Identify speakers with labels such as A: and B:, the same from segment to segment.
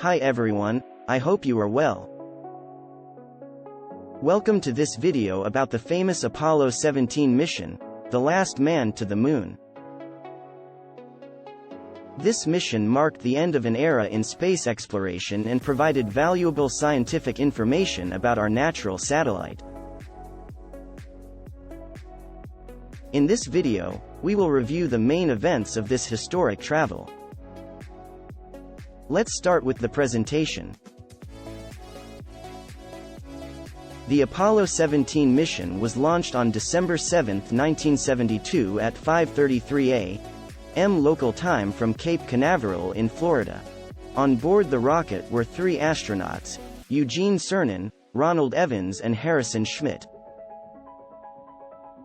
A: Hi everyone, I hope you are well. Welcome to this video about the famous Apollo 17 mission, the last man to the moon. This mission marked the end of an era in space exploration and provided valuable scientific information about our natural satellite. In this video, we will review the main events of this historic travel. Let's start with the presentation. The Apollo 17 mission was launched on December 7, 1972 at 5:33 a.m. local time from Cape Canaveral in Florida. On board the rocket were three astronauts, Eugene Cernan, Ronald Evans and Harrison Schmitt.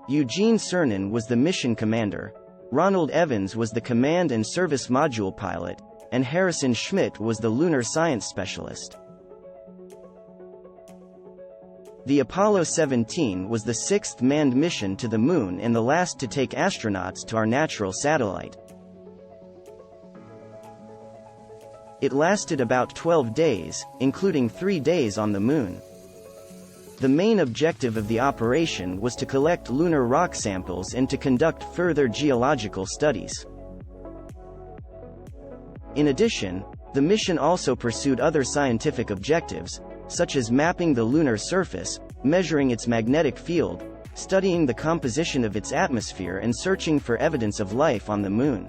A: Eugene Cernan was the mission commander, Ronald Evans was the command and service module pilot, and Harrison Schmitt was the lunar science specialist. The Apollo 17 was the sixth manned mission to the moon and the last to take astronauts to our natural satellite. It lasted about 12 days, including 3 days on the moon. The main objective of the operation was to collect lunar rock samples and to conduct further geological studies. In addition, the mission also pursued other scientific objectives, such as mapping the lunar surface, measuring its magnetic field, studying the composition of its atmosphere and searching for evidence of life on the moon.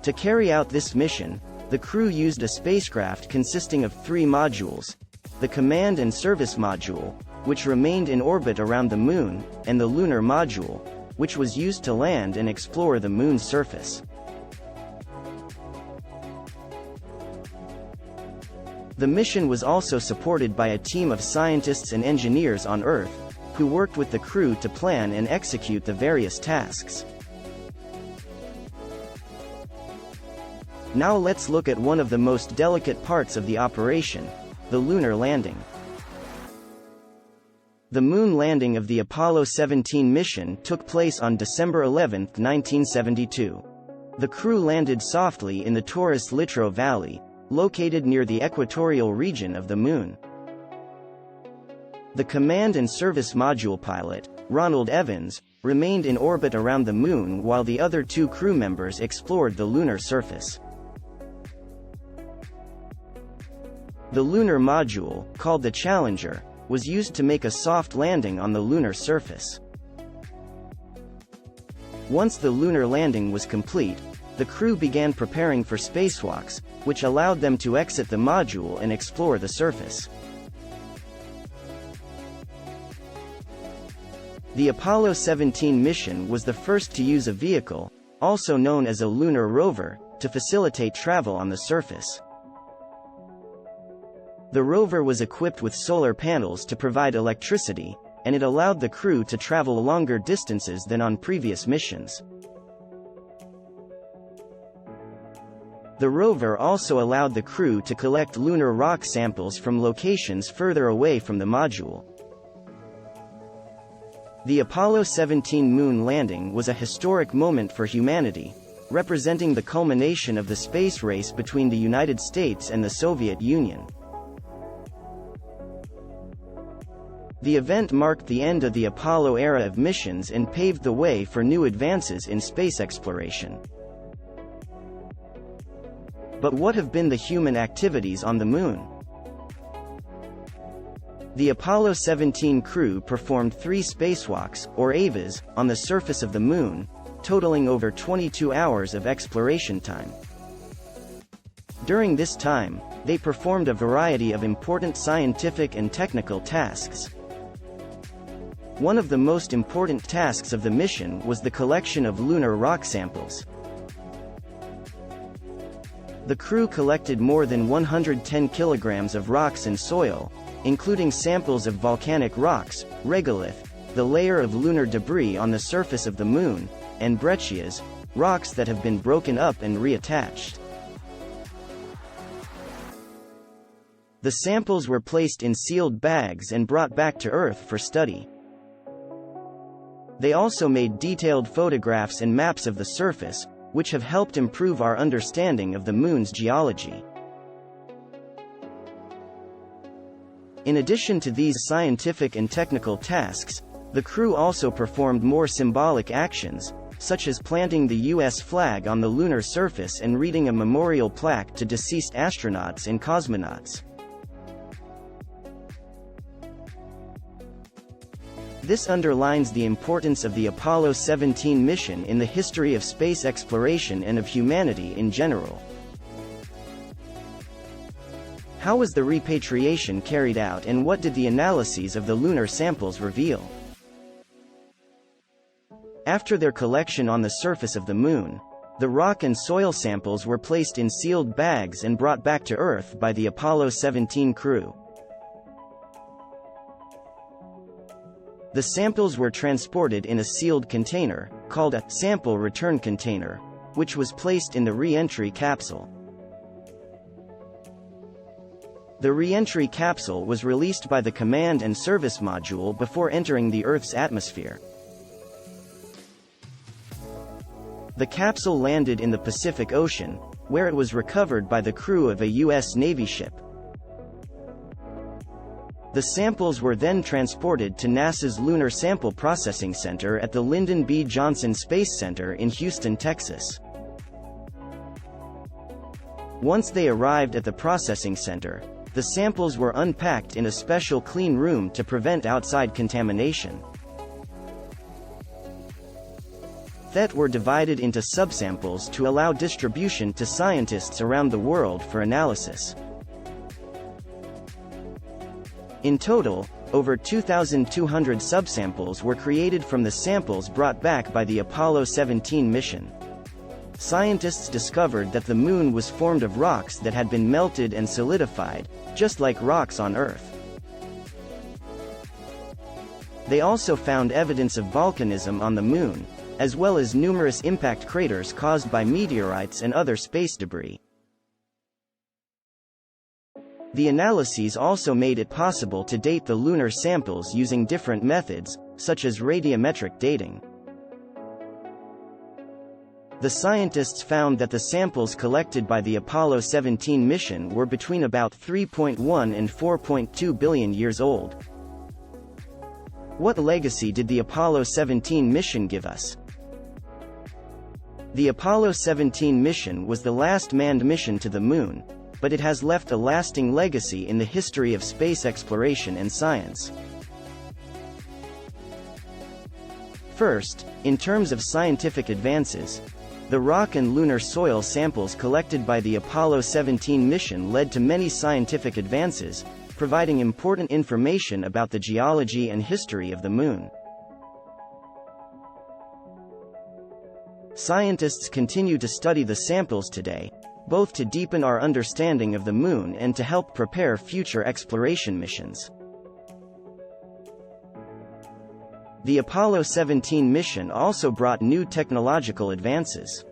A: To carry out this mission, the crew used a spacecraft consisting of three modules: the command and service module, which remained in orbit around the moon, and the lunar module, which was used to land and explore the moon's surface. The mission was also supported by a team of scientists and engineers on Earth, who worked with the crew to plan and execute the various tasks. Now let's look at one of the most delicate parts of the operation, the lunar landing. The moon landing of the Apollo 17 mission took place on December 11, 1972. The crew landed softly in the Taurus Littrow Valley, located near the equatorial region of the moon. The command and service module pilot, Ronald Evans, remained in orbit around the moon while the other two crew members explored the lunar surface. The lunar module, called the Challenger, was used to make a soft landing on the lunar surface. Once the lunar landing was complete, the crew began preparing for spacewalks, which allowed them to exit the module and explore the surface. The Apollo 17 mission was the first to use a vehicle, also known as a lunar rover, to facilitate travel on the surface. The rover was equipped with solar panels to provide electricity, and it allowed the crew to travel longer distances than on previous missions. The rover also allowed the crew to collect lunar rock samples from locations further away from the module. The Apollo 17 moon landing was a historic moment for humanity, representing the culmination of the space race between the United States and the Soviet Union. The event marked the end of the Apollo era of missions and paved the way for new advances in space exploration. But what have been the human activities on the moon? The Apollo 17 crew performed 3 spacewalks, or AVAs, on the surface of the moon, totaling over 22 hours of exploration time. During this time, they performed a variety of important scientific and technical tasks. One of the most important tasks of the mission was the collection of lunar rock samples. The crew collected more than 110 kilograms of rocks and soil, including samples of volcanic rocks, regolith, the layer of lunar debris on the surface of the moon, and breccias, rocks that have been broken up and reattached. The samples were placed in sealed bags and brought back to Earth for study. They also made detailed photographs and maps of the surface, which have helped improve our understanding of the Moon's geology. In addition to these scientific and technical tasks, the crew also performed more symbolic actions, such as planting the U.S. flag on the lunar surface and reading a memorial plaque to deceased astronauts and cosmonauts. This underlines the importance of the Apollo 17 mission in the history of space exploration and of humanity in general. How was the repatriation carried out, and what did the analyses of the lunar samples reveal? After their collection on the surface of the Moon, the rock and soil samples were placed in sealed bags and brought back to Earth by the Apollo 17 crew. The samples were transported in a sealed container, called a sample return container, which was placed in the re-entry capsule. The re-entry capsule was released by the Command and Service Module before entering the Earth's atmosphere. The capsule landed in the Pacific Ocean, where it was recovered by the crew of a U.S. Navy ship. The samples were then transported to NASA's Lunar Sample Processing Center at the Lyndon B. Johnson Space Center in Houston, Texas. Once they arrived at the processing center, the samples were unpacked in a special clean room to prevent outside contamination. That were divided into subsamples to allow distribution to scientists around the world for analysis. In total, over 2,200 subsamples were created from the samples brought back by the Apollo 17 mission. Scientists discovered that the Moon was formed of rocks that had been melted and solidified, just like rocks on Earth. They also found evidence of volcanism on the Moon, as well as numerous impact craters caused by meteorites and other space debris. The analyses also made it possible to date the lunar samples using different methods, such as radiometric dating. The scientists found that the samples collected by the Apollo 17 mission were between about 3.1 and 4.2 billion years old. What legacy did the Apollo 17 mission give us? The Apollo 17 mission was the last manned mission to the Moon, but it has left a lasting legacy in the history of space exploration and science. First, in terms of scientific advances, the rock and lunar soil samples collected by the Apollo 17 mission led to many scientific advances, providing important information about the geology and history of the Moon. Scientists continue to study the samples today, both to deepen our understanding of the Moon and to help prepare future exploration missions. The Apollo 17 mission also brought new technological advances.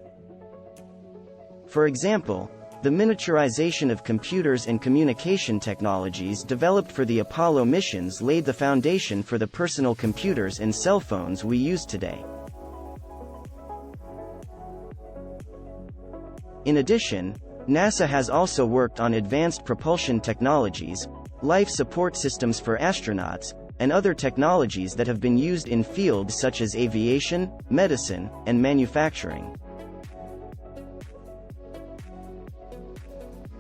A: For example, the miniaturization of computers and communication technologies developed for the Apollo missions laid the foundation for the personal computers and cell phones we use today. In addition, NASA has also worked on advanced propulsion technologies, life support systems for astronauts, and other technologies that have been used in fields such as aviation, medicine, and manufacturing.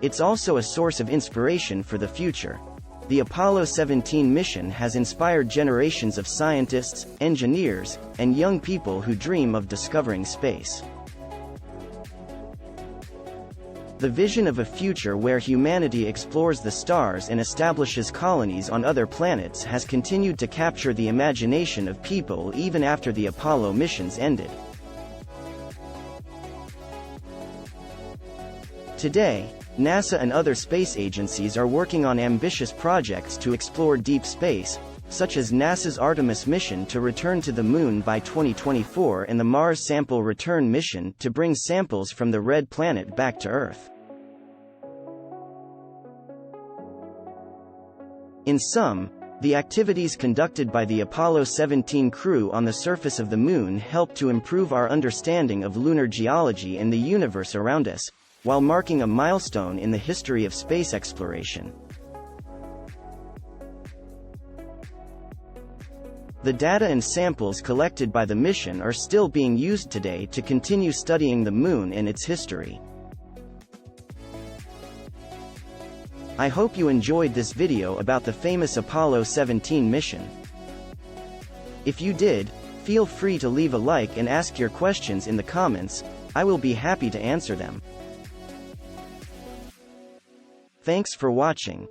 A: It's also a source of inspiration for the future. The Apollo 17 mission has inspired generations of scientists, engineers, and young people who dream of discovering space. The vision of a future where humanity explores the stars and establishes colonies on other planets has continued to capture the imagination of people even after the Apollo missions ended. Today, NASA and other space agencies are working on ambitious projects to explore deep space, such as NASA's Artemis mission to return to the Moon by 2024 and the Mars Sample Return mission to bring samples from the Red Planet back to Earth. In sum, The activities conducted by the Apollo 17 crew on the surface of the Moon helped to improve our understanding of lunar geology and the universe around us, while marking a milestone in the history of space exploration. The data and samples collected by the mission are still being used today to continue studying the Moon and its history. I hope you enjoyed this video about the famous Apollo 17 mission. If you did, feel free to leave a like and ask your questions in the comments. I will be happy to answer them. Thanks for watching.